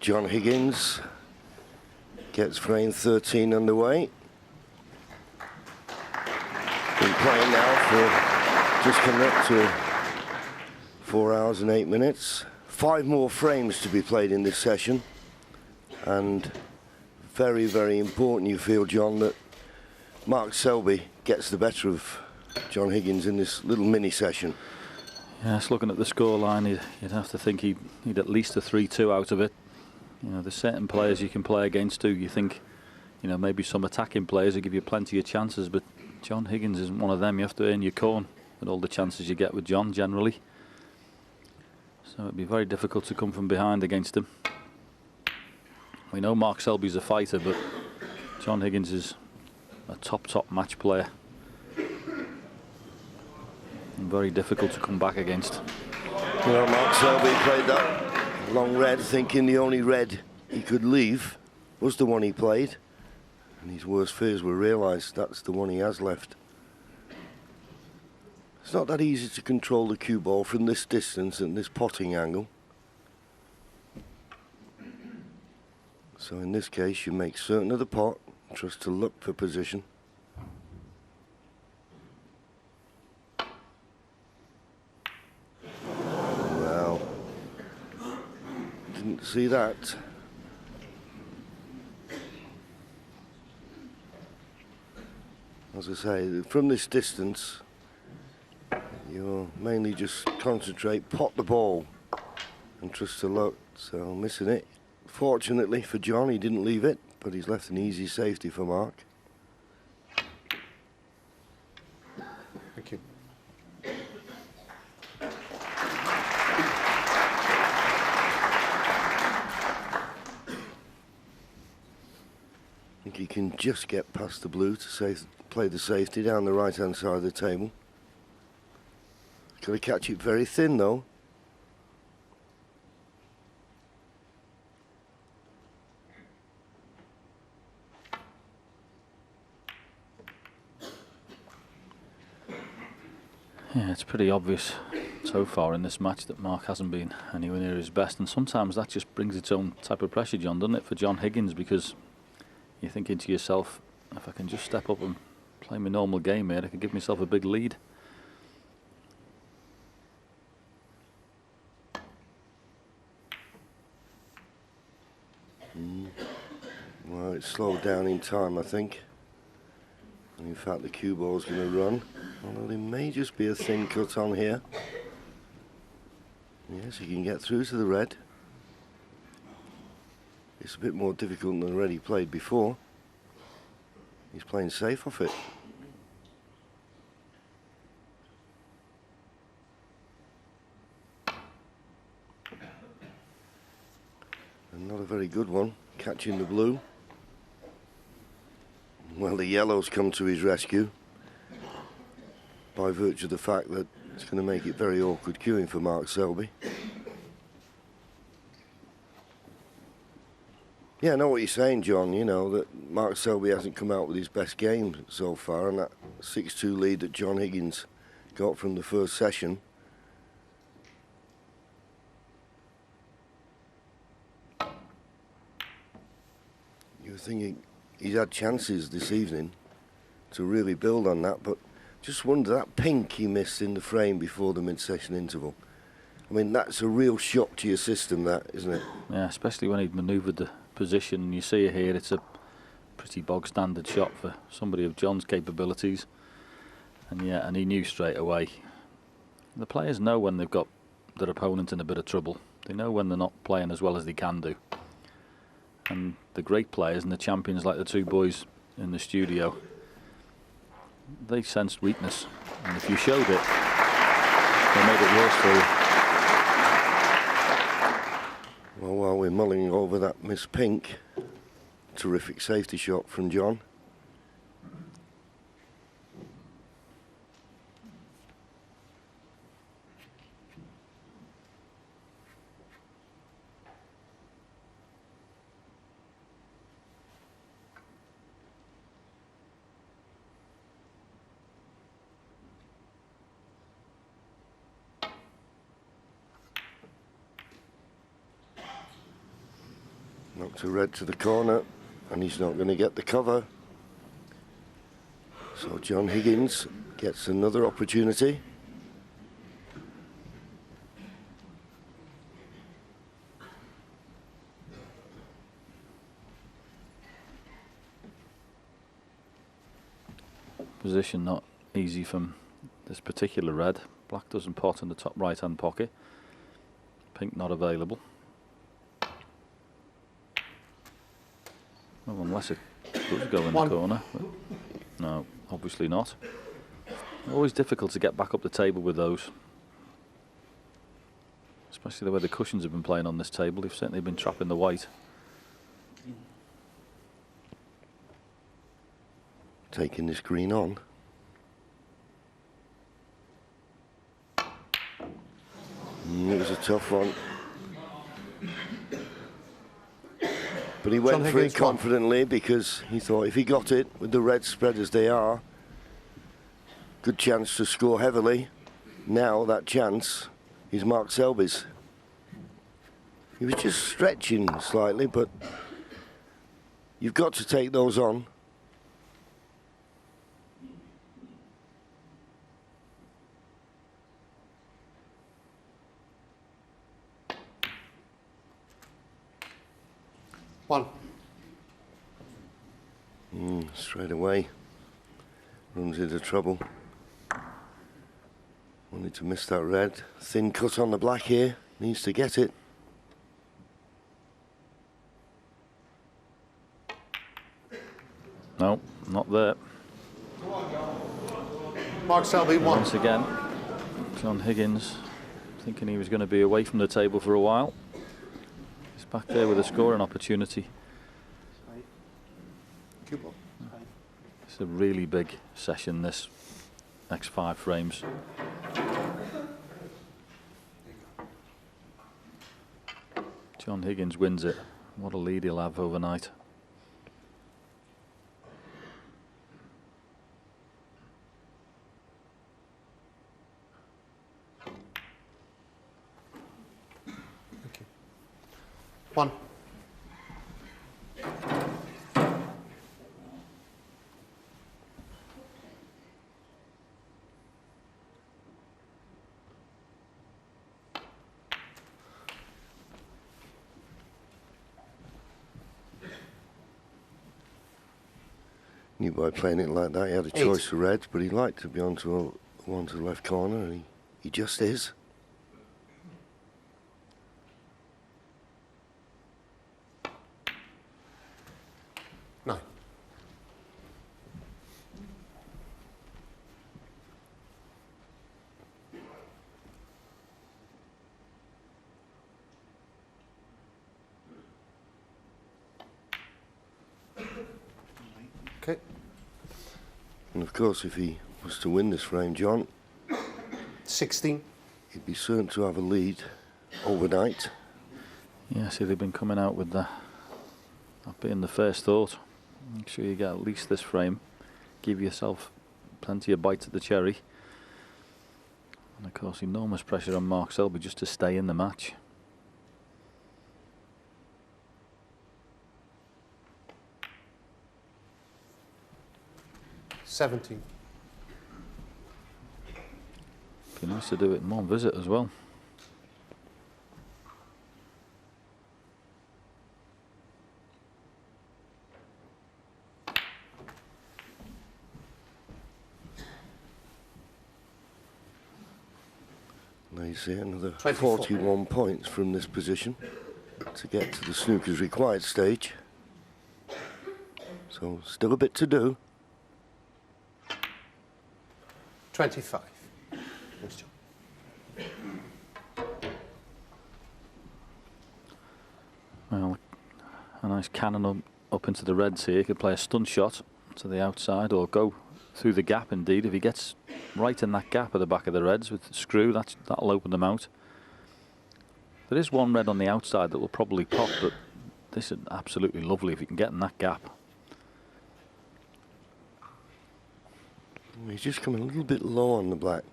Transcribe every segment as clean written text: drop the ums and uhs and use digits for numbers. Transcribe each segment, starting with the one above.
John Higgins gets frame 13 underway. Been playing now for just coming up to 4 hours and 8 minutes. 5 more frames to be played in this session. And very, very important, you feel, John, that Mark Selby gets the better of John Higgins in this little mini session. Yes, looking at the scoreline, you'd have to think he'd at least a 3-2 out of it. You know, there's certain players you can play against who you think, you know, maybe some attacking players will give you plenty of chances, but John Higgins isn't one of them. You have to earn your corn with all the chances you get with John generally. So it'd be very difficult to come from behind against him. We know Mark Selby's a fighter, but John Higgins is a top match player. And very difficult to come back against. Well, Mark Selby played that long red, thinking the only red he could leave was the one he played. And his worst fears were realised that's the one he has left. It's not that easy to control the cue ball from this distance and this potting angle. So in this case, you make certain of the pot, trust to luck for position. Well, didn't see that. As I say, from this distance, you'll mainly just concentrate, pot the ball, and trust to luck. So missing it. Fortunately for John, he didn't leave it, but he's left an easy safety for Mark. Thank you. I think he can just get past the blue to play the safety down the right-hand side of the table. Got to catch it very thin, though. Yeah, it's pretty obvious so far in this match that Mark hasn't been anywhere near his best, and sometimes that just brings its own type of pressure, John, doesn't it, for John Higgins, because you're thinking to yourself, if I can just step up and play my normal game here, I could give myself a big lead. Well, it's slowed down in time, I think. And in fact, the cue ball's going to run. Although there may just be a thin cut on here. Yes, he can get through to the red. It's a bit more difficult than the red he played before. He's playing safe off it. And not a very good one, catching the blue. Well, the yellow's come to his rescue by virtue of the fact that it's going to make it very awkward cueing for Mark Selby. Yeah, I know what you're saying, John, you know, that Mark Selby hasn't come out with his best game so far, and that 6-2 lead that John Higgins got from the first session. You're thinking he's had chances this evening to really build on that, but just wonder, that pink he missed in the frame before the mid-session interval. I mean, that's a real shock to your system, that, isn't it? Yeah, especially when he'd manoeuvred the position, and you see it here, it's a pretty bog standard shot for somebody of John's capabilities. And yeah, and he knew straight away. The players know when they've got their opponent in a bit of trouble. They know when they're not playing as well as they can do. And the great players and the champions, like the two boys in the studio, they sensed weakness, and if you showed it, they made it worse for you. Well, while we're mulling over that Miss Pink, terrific safety shot from John. to red to the corner, and he's not going to get the cover. So John Higgins gets another opportunity. Position not easy from this particular red. Black doesn't pot in the top right hand pocket. Pink not available. Well, unless it does go in the corner. But no, obviously not. Always difficult to get back up the table with those. Especially the way the cushions have been playing on this table. They've certainly been trapping the white. Taking this green on. It was a tough one. But he went for it confidently because he thought if he got it with the reds spread as they are, good chance to score heavily. Now that chance is Mark Selby's. He was just stretching slightly, but you've got to take those on. One. Straight away. Runs into trouble. Wanted to miss that red. Thin cut on the black here. Needs to get it. No, not there. Mark Selby, one. Once again, John Higgins thinking he was going to be away from the table for a while. He's back there with a scoring opportunity. It's a really big session, this next 5 frames. John Higgins wins it. What a lead he'll have overnight. One. Knew by playing it like that he had a choice of reds, but he liked to be onto one to the left corner, and he just is. Nine. Okay. And of course, if he was to win this frame, John, 16. he'd be certain to have a lead overnight. Yeah, see, they've been coming out with that being the first thought. Make sure you get at least this frame. Give yourself plenty of bites at the cherry. And of course, enormous pressure on Mark Selby just to stay in the match. $17. Be nice to do it in one visit as well. Now you see another 24. 41 points from this position to get to the snooker's required stage. So still a bit to do. 25. Thanks, John. Well, a nice cannon up into the reds here. He could play a stunt shot to the outside or go through the gap indeed. If he gets right in that gap at the back of the reds with the screw, that'll open them out. There is one red on the outside that will probably pop, but this is absolutely lovely if you can get in that gap. He's just coming a little bit low on the black.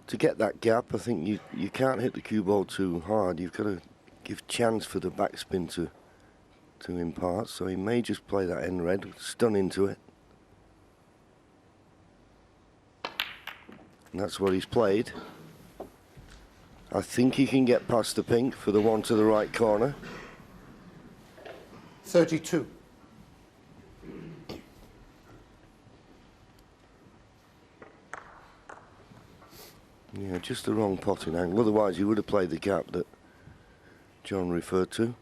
To get that gap, I think you can't hit the cue ball too hard. You've got to give chance for the backspin to to impart, so he may just play that end red, stun into it. And that's what he's played. I think he can get past the pink for the one to the right corner. 32. Yeah, just the wrong potting angle. Otherwise, he would have played the gap that John referred to.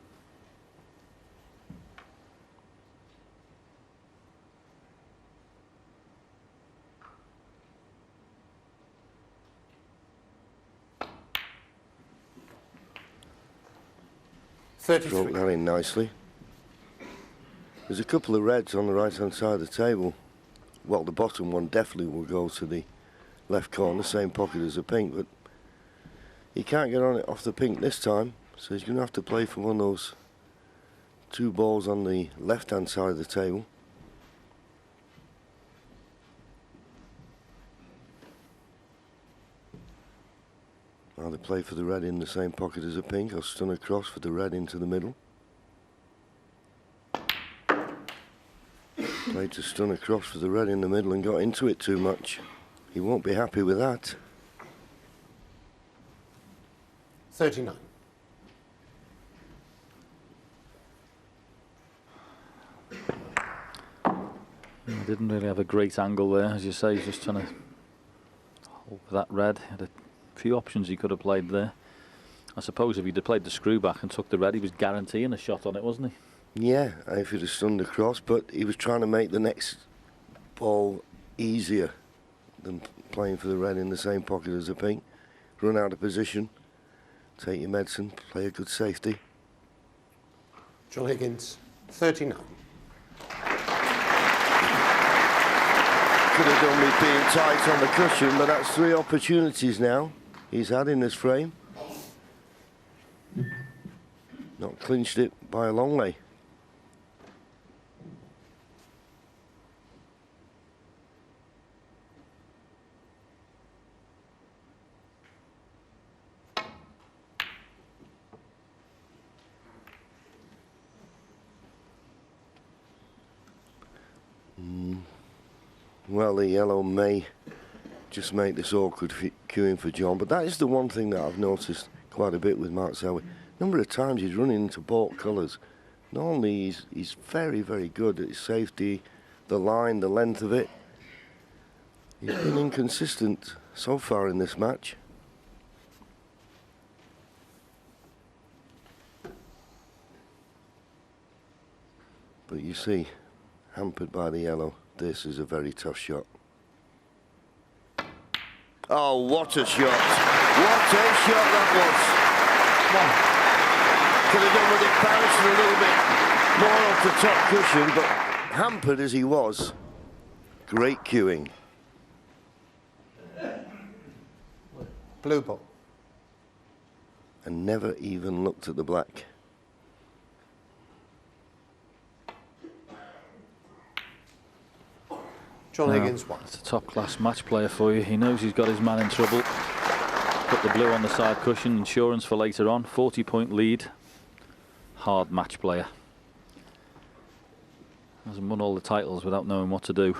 Broke that in nicely. There's a couple of reds on the right-hand side of the table. Well, the bottom one definitely will go to the left corner, same pocket as the pink, but he can't get on it off the pink this time, so he's going to have to play for one of those two balls on the left-hand side of the table. Either play for the red in the same pocket as the pink or stun across for the red into the middle. Played to stun across for the red in the middle and got into it too much. He won't be happy with that. 39. Didn't really have a great angle there, as you say. He's just trying to hold that red. Had a few options he could have played there. I suppose if he'd have played the screw back and took the red, he was guaranteeing a shot on it, wasn't he? Yeah, if he'd have stunned across, but he was trying to make the next ball easier than playing for the red in the same pocket as the pink. Run out of position, take your medicine, play a good safety. John Higgins, 39. Could have done with being tight on the cushion, but that's 3 opportunities now he's had in this frame. Not clinched it by a long way. Well, the yellow may just make this awkward queuing for John, but that is the one thing that I've noticed quite a bit with Mark Selby. Number of times he's running into baulk colours. Not only he's very, very good at his safety, the line, the length of it. He's been inconsistent so far in this match. But you see, hampered by the yellow. This is a very tough shot. Oh, what a shot. What a shot that was. Could have done with it bouncing a little bit more off the top cushion, but hampered as he was, great cueing. Blue ball. And never even looked at the black. John Higgins, 1. It's a top-class match player for you. He knows he's got his man in trouble. Put the blue on the side cushion, insurance for later on. 40-point lead. Hard match player. Hasn't won all the titles without knowing what to do.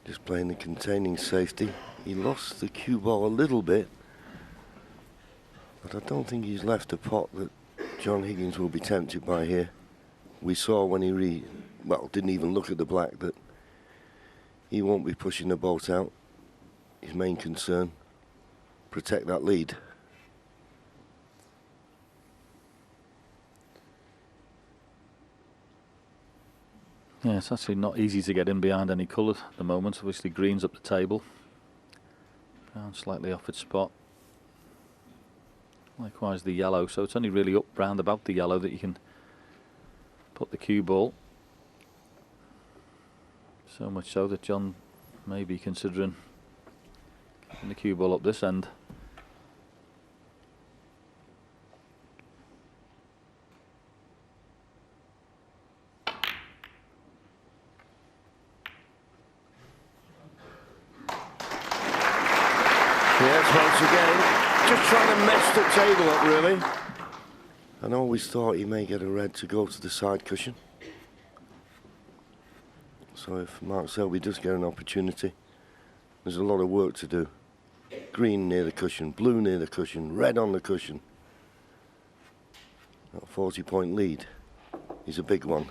Just playing the containing safety. He lost the cue ball a little bit, but I don't think he's left a pot that John Higgins will be tempted by here. We saw when he didn't even look at the black that he won't be pushing the boat out. His main concern, protect that lead. Yeah, it's actually not easy to get in behind any colour at the moment. Obviously green's up the table. Brown slightly off its spot. Likewise the yellow, so it's only really up round about the yellow that you can put the cue ball. So much so that John may be considering getting the cue ball up this end. once again. Just trying to mess the table up, really. And I always thought he may get a red to go to the side cushion. So if Mark Selby does get an opportunity, there's a lot of work to do. Green near the cushion, blue near the cushion, red on the cushion. That 40-point lead is a big one.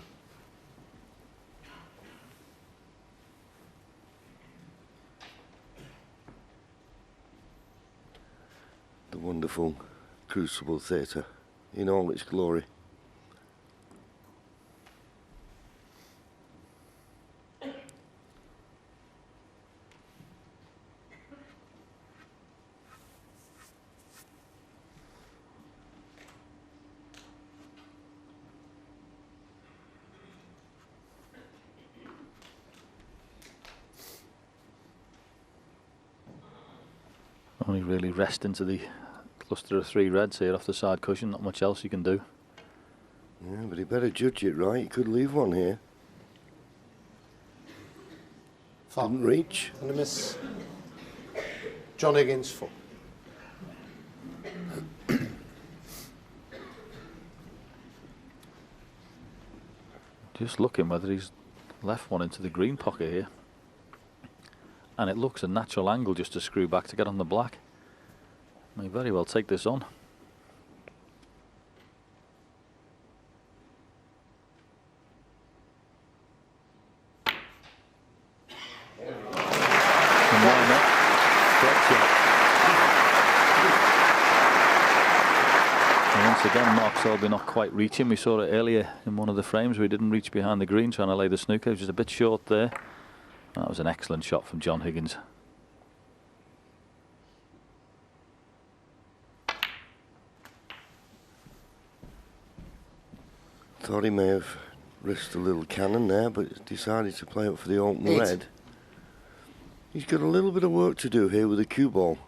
The wonderful Crucible Theatre in all its glory. Only really rest into the cluster of 3 reds here off the side cushion. Not much else you can do. Yeah, but he better judge it right. He could leave one here. Four. Didn't reach. And a miss. John Higgins, 4. Just looking whether he's left one into the green pocket here. And it looks a natural angle just to screw back to get on the black. May very well take this on. And why not? Great shot. And once again, Mark Selby not quite reaching. We saw it earlier in one of the frames where he didn't reach behind the green trying to lay the snooker. He was just a bit short there. That was an excellent shot from John Higgins. Thought he may have risked a little cannon there, but decided to play up for the open 8. red. He's got a little bit of work to do here with the cue ball.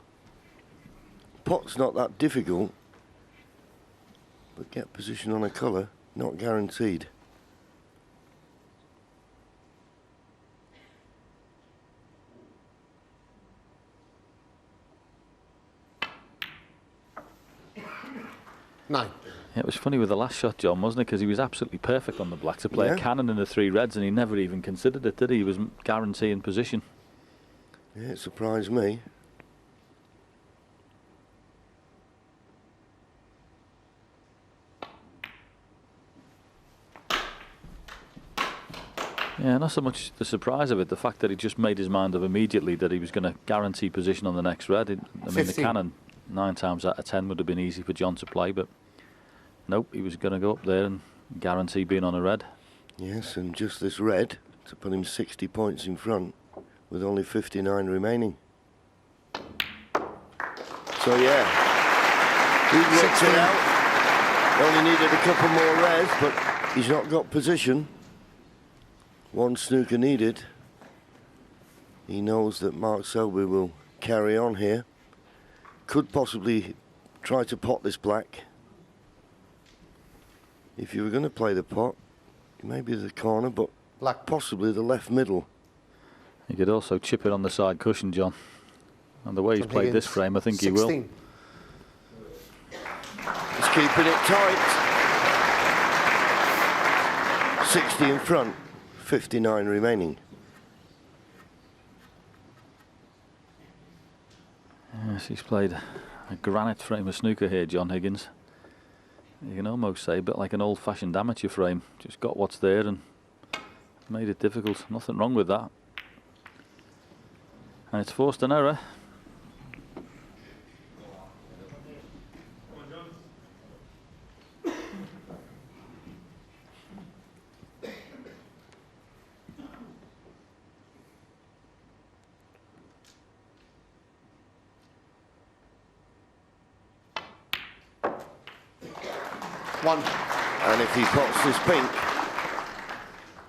Pot's not that difficult, but get position on a colour, not guaranteed. Nine. Yeah, it was funny with the last shot, John, wasn't it? Because he was absolutely perfect on the black to play a cannon in the 3 reds, and he never even considered it, did he? He was guaranteeing position. Yeah, it surprised me. Yeah, not so much the surprise of it, the fact that he just made his mind up immediately that he was going to guarantee position on the next red. I mean, 15. the cannon 9 times out of 10 would have been easy for John to play, but nope, he was going to go up there and guarantee being on a red. Yes, and just this red to put him 60 points in front with only 59 remaining. So yeah, he worked it out. Only needed a couple more reds, but he's not got position. One snooker needed. He knows that Mark Selby will carry on here. Could possibly try to pot this black. If you were going to play the pot, maybe the corner, but Black. possibly the left middle. He could also chip it on the side cushion, John. And the way he's John played Higgins, this frame, I think 16. he will. He's keeping it tight. 60 in front, 59 remaining. Yes, he's played a granite frame of snooker here, John Higgins. You can almost say a bit like an old-fashioned amateur frame. Just got what's there and made it difficult. Nothing wrong with that. And it's forced an error. One. And if he pots this pink,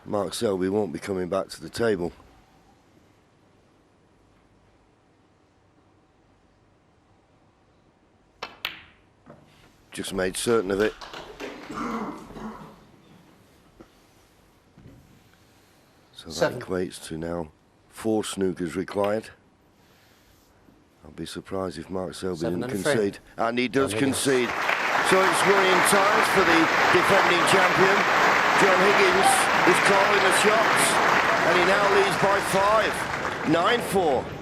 Mark Selby won't be coming back to the table. Just made certain of it. So that 7. equates to now 4 snookers required. I'd be surprised if Mark Selby 7 didn't and a frame. concede. And he does John Higgins. concede. So it's worrying times for the defending champion. John Higgins is calling the shots, and he now leads by 5. 9-4.